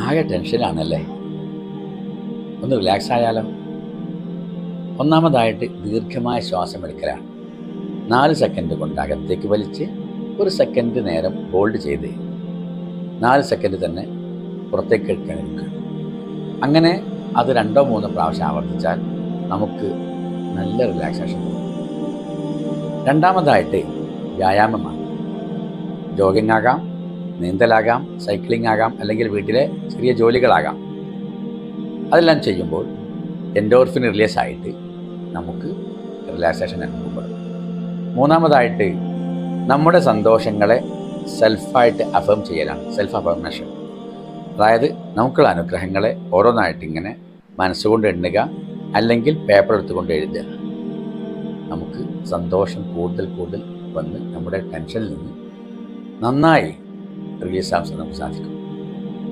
ആകെ ടെൻഷനാണല്ലേ? ഒന്ന് റിലാക്സ് ആയാലോ? ഒന്നാമതായിട്ട് ദീർഘമായ ശ്വാസം എടുക്കലാണ്. 4 സെക്കൻഡ് കൊണ്ട് അകത്തേക്ക് വലിച്ച് 1 സെക്കൻഡ് നേരം ഹോൾഡ് ചെയ്ത് 4 സെക്കൻഡ് തന്നെ പുറത്തേക്ക് എടുക്കാൻ എടുക്കുക. അങ്ങനെ അത് 2-3 പ്രാവശ്യം ആവർത്തിച്ചാൽ നമുക്ക് നല്ല റിലാക്സേഷൻ തോന്നും. രണ്ടാമതായിട്ട് വ്യായാമമാണ്. ജോഗിംഗ് ആകാം, നീന്തലാകാം, സൈക്ലിംഗ് ആകാം, അല്ലെങ്കിൽ വീട്ടിലെ ചെറിയ ജോലികളാകാം. അതെല്ലാം ചെയ്യുമ്പോൾ എൻഡോർഫിൻ റിലീസ് ആയിട്ട് നമുക്ക് റിലാക്സേഷൻ അനുഭവപ്പെടും. മൂന്നാമതായിട്ട് നമ്മുടെ സന്തോഷങ്ങളെ സെൽഫായിട്ട് അഫേം ചെയ്യലാണ്, സെൽഫ് അഫർമേഷൻ. അതായത് നമുക്കുള്ള അനുഗ്രഹങ്ങളെ ഓരോന്നായിട്ട് ഇങ്ങനെ മനസ്സുകൊണ്ട് എണ്ണുക, അല്ലെങ്കിൽ പേപ്പർ എടുത്തുകൊണ്ട് എഴുതുക. നമുക്ക് സന്തോഷം കൂടുതൽ വന്ന് നമ്മുടെ ടെൻഷനിൽ നിന്ന് നന്നായി റിലീസ് ആവാൻ നമുക്ക് സാധിക്കും.